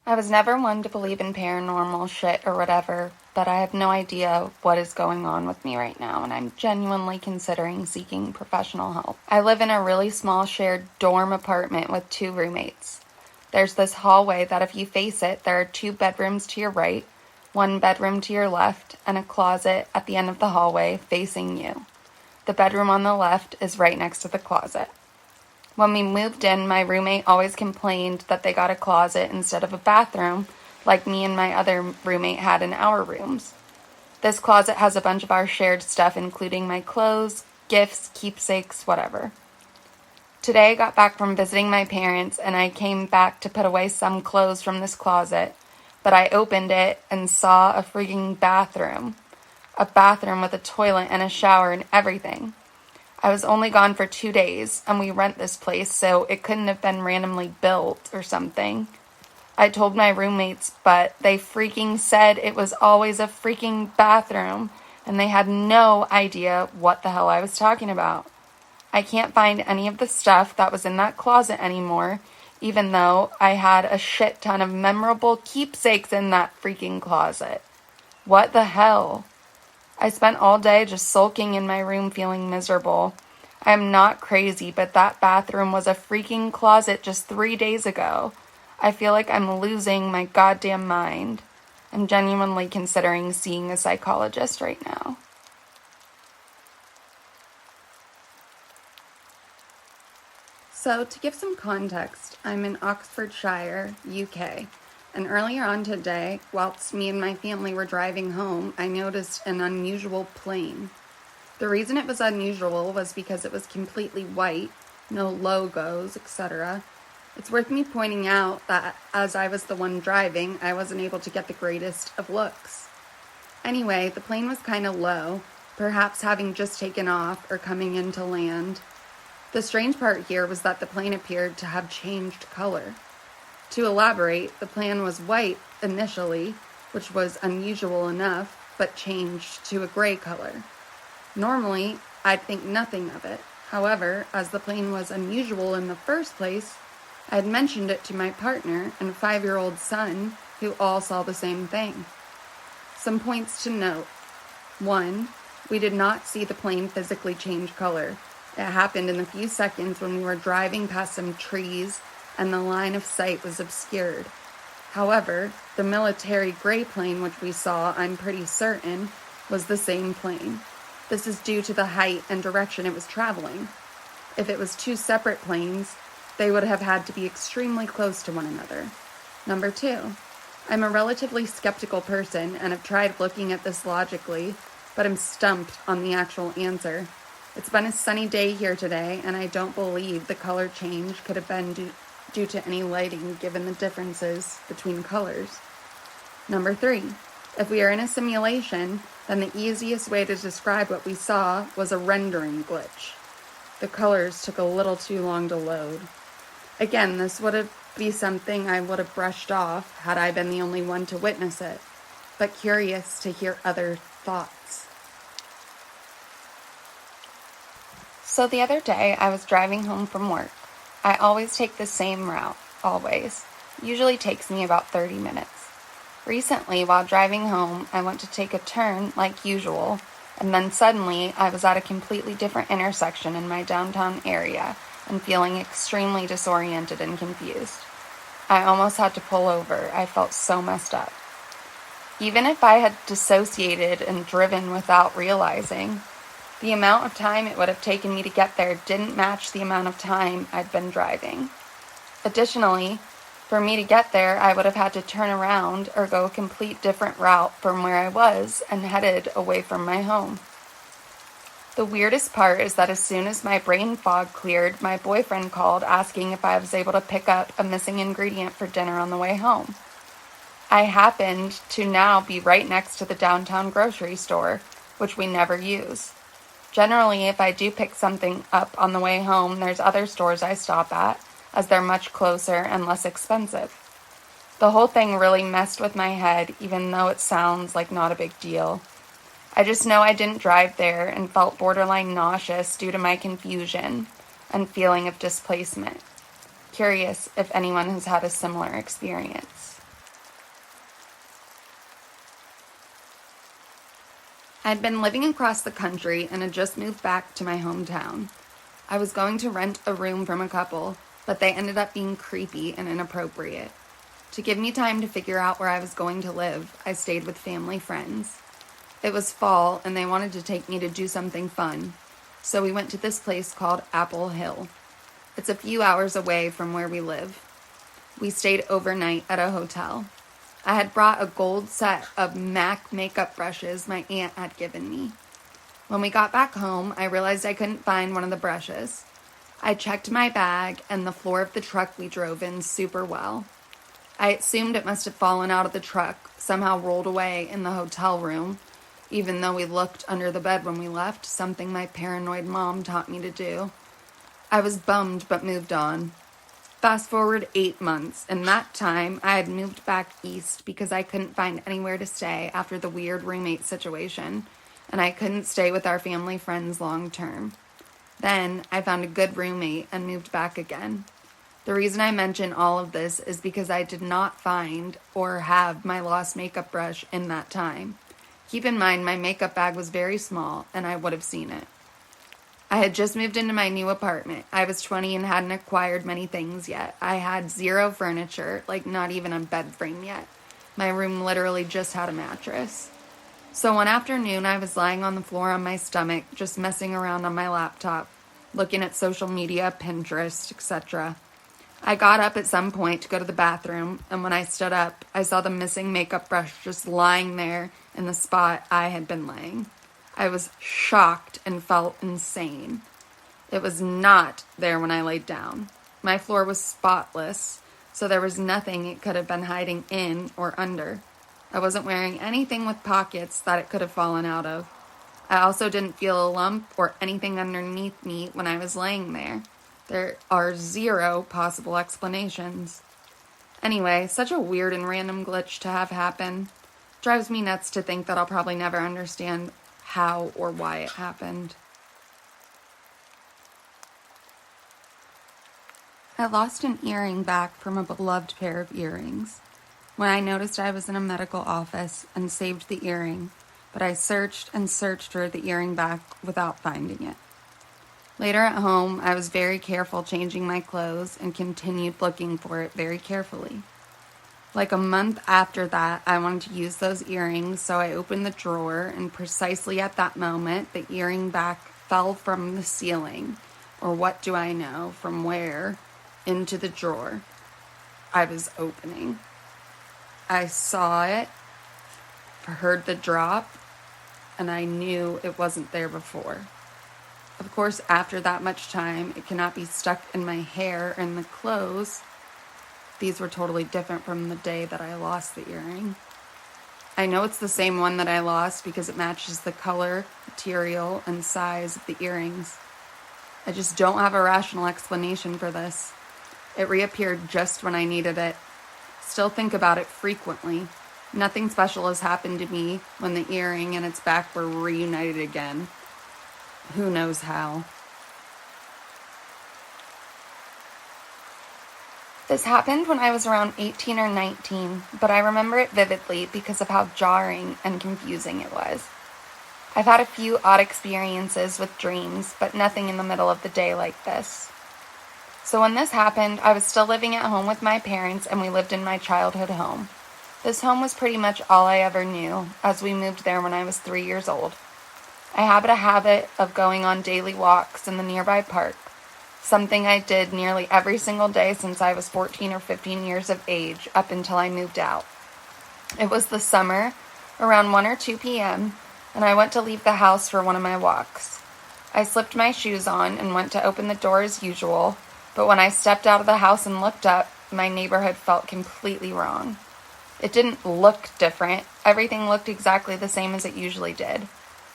I was never one to believe in paranormal shit or whatever, but I have no idea what is going on with me right now, and I'm genuinely considering seeking professional help. I live in a really small shared dorm apartment with 2 roommates. There's this hallway that if you face it, there are 2 bedrooms to your right, 1 bedroom to your left, and a closet at the end of the hallway facing you. The bedroom on the left is right next to the closet. When we moved in, my roommate always complained that they got a closet instead of a bathroom, like me and my other roommate had in our rooms. This closet has a bunch of our shared stuff, including my clothes, gifts, keepsakes, whatever. Today I got back from visiting my parents, and I came back to put away some clothes from this closet, but I opened it and saw a freaking bathroom. A bathroom with a toilet and a shower and everything. I was only gone for 2 days, and we rent this place, so it couldn't have been randomly built or something. I told my roommates, but they freaking said it was always a freaking bathroom, and they had no idea what the hell I was talking about. I can't find any of the stuff that was in that closet anymore, even though I had a shit ton of memorable keepsakes in that freaking closet. What the hell? I spent all day just sulking in my room feeling miserable. I am not crazy, but that bathroom was a freaking closet just 3 days ago. I feel like I'm losing my goddamn mind. I'm genuinely considering seeing a psychologist right now. So, to give some context, I'm in Oxfordshire, UK. And earlier on today, whilst me and my family were driving home, I noticed an unusual plane. The reason it was unusual was because it was completely white, no logos, etc. It's worth me pointing out that as I was the one driving, I wasn't able to get the greatest of looks. Anyway, the plane was kind of low, perhaps having just taken off or coming into land. The strange part here was that the plane appeared to have changed color. To elaborate, the plane was white initially, which was unusual enough, but changed to a gray color. Normally, I'd think nothing of it. However, as the plane was unusual in the first place, I had mentioned it to my partner and 5-year-old son, who all saw the same thing. Some points to note. 1, we did not see the plane physically change color. It happened in the few seconds when we were driving past some trees and the line of sight was obscured. However, the military gray plane which we saw, I'm pretty certain, was the same plane. This is due to the height and direction it was traveling. If it was 2 separate planes, they would have had to be extremely close to one another. Number 2, I'm a relatively skeptical person and have tried looking at this logically, but I'm stumped on the actual answer. It's been a sunny day here today, and I don't believe the color change could have been due to any lighting given the differences between colors. Number 3, if we are in a simulation, then the easiest way to describe what we saw was a rendering glitch. The colors took a little too long to load. Again, this would be something I would have brushed off had I been the only one to witness it, but curious to hear other thoughts. So the other day, I was driving home from work. I always take the same route, always. Usually takes me about 30 minutes. Recently, while driving home, I went to take a turn like usual, and then suddenly I was at a completely different intersection in my downtown area and feeling extremely disoriented and confused. I almost had to pull over. I felt so messed up. Even if I had dissociated and driven without realizing, the amount of time it would have taken me to get there didn't match the amount of time I'd been driving. Additionally, for me to get there, I would have had to turn around or go a complete different route from where I was and headed away from my home. The weirdest part is that as soon as my brain fog cleared, my boyfriend called asking if I was able to pick up a missing ingredient for dinner on the way home. I happened to now be right next to the downtown grocery store, which we never use. Generally, if I do pick something up on the way home, there's other stores I stop at, as they're much closer and less expensive. The whole thing really messed with my head, even though it sounds like not a big deal. I just know I didn't drive there and felt borderline nauseous due to my confusion and feeling of displacement. Curious if anyone has had a similar experience. I'd been living across the country and had just moved back to my hometown. I was going to rent a room from a couple, but they ended up being creepy and inappropriate. To give me time to figure out where I was going to live, I stayed with family friends. It was fall, and they wanted to take me to do something fun, so we went to this place called Apple Hill. It's a few hours away from where we live. We stayed overnight at a hotel. I had brought a gold set of MAC makeup brushes my aunt had given me. When we got back home, I realized I couldn't find one of the brushes. I checked my bag and the floor of the truck we drove in super well. I assumed it must have fallen out of the truck, somehow rolled away in the hotel room, even though we looked under the bed when we left, something my paranoid mom taught me to do. I was bummed but moved on. Fast forward 8 months, and that time I had moved back east because I couldn't find anywhere to stay after the weird roommate situation, and I couldn't stay with our family friends long term. Then I found a good roommate and moved back again. The reason I mention all of this is because I did not find or have my lost makeup brush in that time. Keep in mind, my makeup bag was very small, and I would have seen it. I had just moved into my new apartment. I was 20 and hadn't acquired many things yet. I had zero furniture, like not even a bed frame yet. My room literally just had a mattress. So one afternoon, I was lying on the floor on my stomach, just messing around on my laptop, looking at social media, Pinterest, etc. I got up at some point to go to the bathroom, and when I stood up, I saw the missing makeup brush just lying there in the spot I had been laying. I was shocked and felt insane. It was not there when I laid down. My floor was spotless, so there was nothing it could have been hiding in or under. I wasn't wearing anything with pockets that it could have fallen out of. I also didn't feel a lump or anything underneath me when I was laying there. There are zero possible explanations. Anyway, such a weird and random glitch to have happen. Drives me nuts to think that I'll probably never understand how or why it happened. I lost an earring back from a beloved pair of earrings. When I noticed I was in a medical office and saved the earring, but I searched and searched for the earring back without finding it. Later at home, I was very careful changing my clothes and continued looking for it very carefully. Like a month after that, I wanted to use those earrings, so I opened the drawer, and precisely at that moment, the earring back fell from the ceiling, or what do I know, from where, into the drawer I was opening. I saw it, heard the drop, and I knew it wasn't there before. Of course, after that much time, it cannot be stuck in my hair and the clothes. These were totally different from the day that I lost the earring. I know it's the same one that I lost because it matches the color, material, and size of the earrings. I just don't have a rational explanation for this. It reappeared just when I needed it. Still think about it frequently. Nothing special has happened to me when the earring and its back were reunited again. Who knows how? This happened when I was around 18 or 19, but I remember it vividly because of how jarring and confusing it was. I've had a few odd experiences with dreams, but nothing in the middle of the day like this. So when this happened, I was still living at home with my parents, and we lived in my childhood home. This home was pretty much all I ever knew, as we moved there when I was 3 years old. I had a habit of going on daily walks in the nearby park, something I did nearly every single day since I was 14 or 15 years of age up until I moved out. It was the summer, around 1 or 2 p.m., and I went to leave the house for one of my walks. I slipped my shoes on and went to open the door as usual, but when I stepped out of the house and looked up, my neighborhood felt completely wrong. It didn't look different. Everything looked exactly the same as it usually did.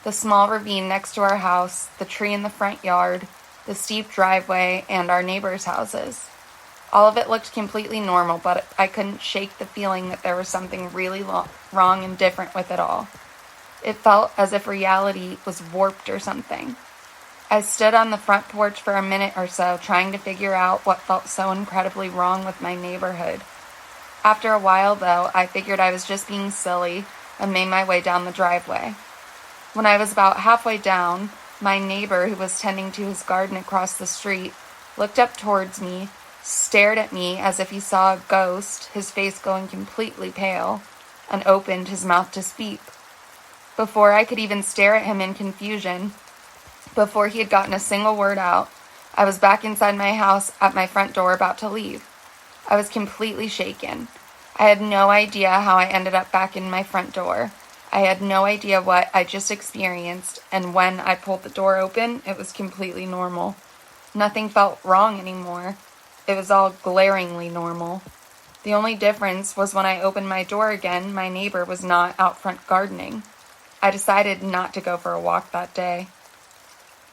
The small ravine next to our house, the tree in the front yard, the steep driveway, and our neighbors' houses. All of it looked completely normal, but I couldn't shake the feeling that there was something really wrong and different with it all. It felt as if reality was warped or something. I stood on the front porch for a minute or so, trying to figure out what felt so incredibly wrong with my neighborhood. After a while, though, I figured I was just being silly and made my way down the driveway. When I was about halfway down, my neighbor, who was tending to his garden across the street, looked up towards me, stared at me as if he saw a ghost, his face going completely pale, and opened his mouth to speak. Before I could even stare at him in confusion, before he had gotten a single word out, I was back inside my house at my front door about to leave. I was completely shaken. I had no idea how I ended up back in my front door. I had no idea what I just experienced, and when I pulled the door open, it was completely normal. Nothing felt wrong anymore. It was all glaringly normal. The only difference was when I opened my door again, my neighbor was not out front gardening. I decided not to go for a walk that day.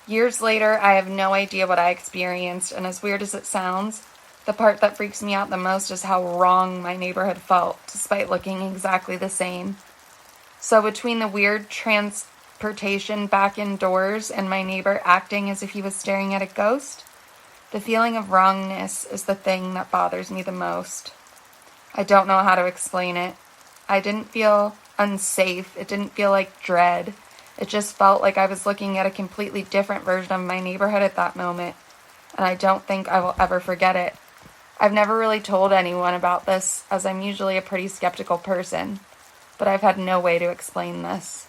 Years later, I have no idea what I experienced, and as weird as it sounds, the part that freaks me out the most is how wrong my neighborhood felt, despite looking exactly the same. So between the weird transportation back indoors and my neighbor acting as if he was staring at a ghost, the feeling of wrongness is the thing that bothers me the most. I don't know how to explain it. I didn't feel unsafe. It didn't feel like dread. It just felt like I was looking at a completely different version of my neighborhood at that moment, and I don't think I will ever forget it. I've never really told anyone about this, as I'm usually a pretty skeptical person, but I've had no way to explain this.